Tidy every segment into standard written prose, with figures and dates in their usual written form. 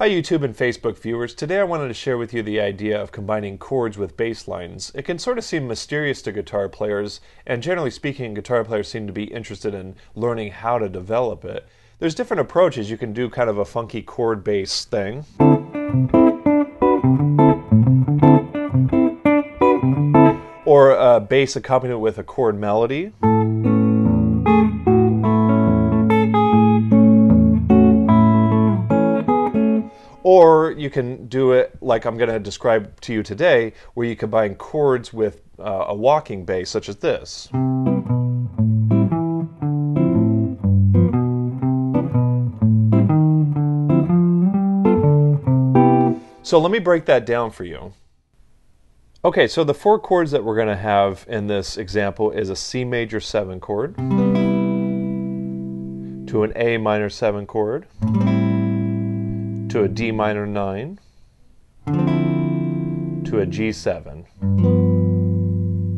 Hi YouTube and Facebook viewers. Today I wanted to share with you the idea of combining chords with bass lines. It can sort of seem mysterious to guitar players, and generally speaking, guitar players seem to be interested in learning how to develop it. There's different approaches. You can do kind of a funky chord bass thing, or a bass accompaniment with a chord melody. Or you can do it like I'm going to describe to you today, where you combine chords with a walking bass, such as this. So let me break that down for you. Okay, so the four chords that we're going to have in this example is a C major 7 chord, to an A minor 7 chord, to a D minor 9, to a G7,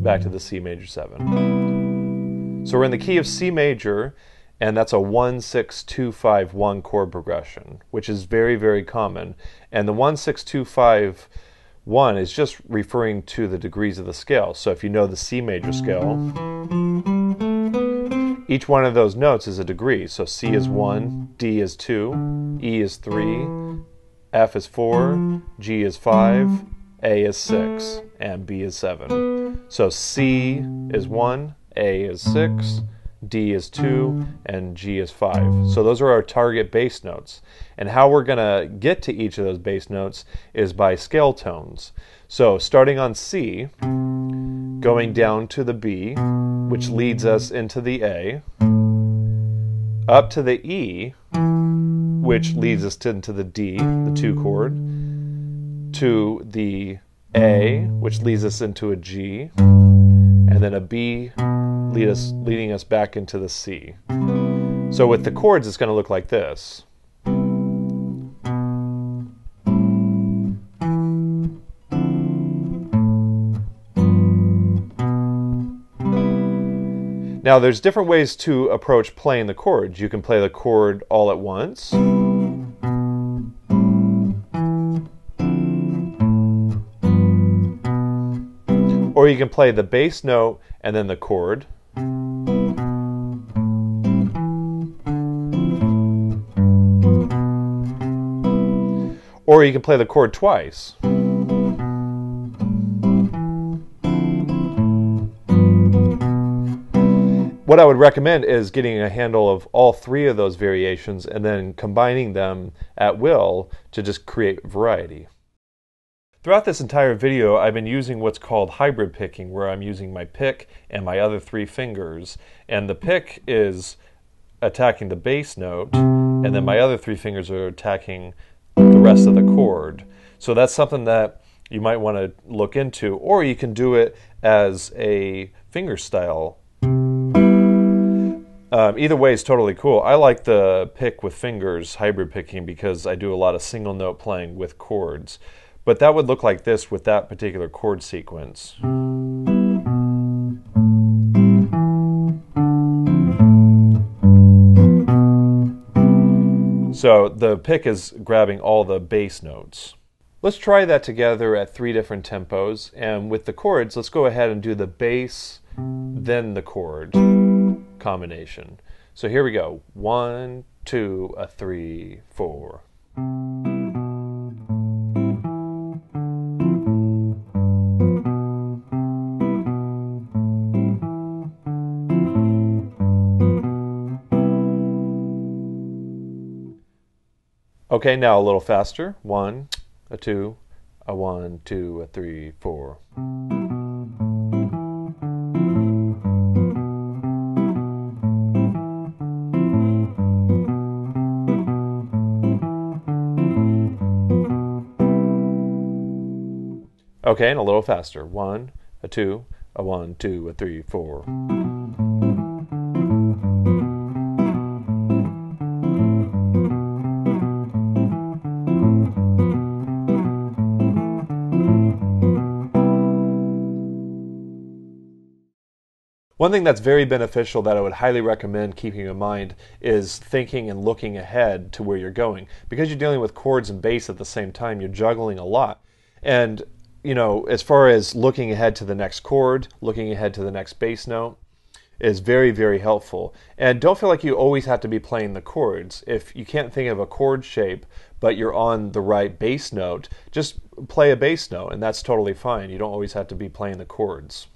back to the C major 7. So we're in the key of C major, and that's a 1-6-2-5-1 chord progression, which is very, very common. And the 1-6-2-5-1 is just referring to the degrees of the scale. So if you know the C major scale, each one of those notes is a degree. So C is 1, D is 2, E is 3, F is 4, G is 5, A is 6, and B is 7. So C is 1, A is 6, D is 2, and G is 5. So those are our target bass notes. And how we're going to get to each of those bass notes is by scale tones. So starting on C, going down to the B, which leads us into the A, up to the E, which leads us into the D, the 2 chord, to the A, which leads us into a G, and then a B leading us back into the C. So with the chords, it's going to look like this. Now there's different ways to approach playing the chords. You can play the chord all at once, or you can play the bass note and then the chord, or you can play the chord twice. What I would recommend is getting a handle of all 3 of those variations and then combining them at will to just create variety. Throughout this entire video, I've been using what's called hybrid picking, where I'm using my pick and my other 3 fingers. And the pick is attacking the bass note, and then my other 3 fingers are attacking the rest of the chord. So that's something that you might want to look into, or you can do it as a fingerstyle. Either way is totally cool. I like the pick with fingers, hybrid picking, because I do a lot of single note playing with chords. But that would look like this with that particular chord sequence. So the pick is grabbing all the bass notes. Let's try that together at 3 different tempos. And with the chords, let's go ahead and do the bass, then the chord combination. So here we go. 1, 2, 3, 4. Okay, now a little faster. 1, 2, 1, 2, 3, 4. Okay, and a little faster. 1, a 2, a 1, 2, a 3, 4. One thing that's very beneficial that I would highly recommend keeping in mind is thinking and looking ahead to where you're going. Because you're dealing with chords and bass at the same time, you're juggling a lot. And, as far as looking ahead to the next chord, looking ahead to the next bass note, is very, very helpful. And don't feel like you always have to be playing the chords. If you can't think of a chord shape, but you're on the right bass note, just play a bass note, and that's totally fine. You don't always have to be playing the chords.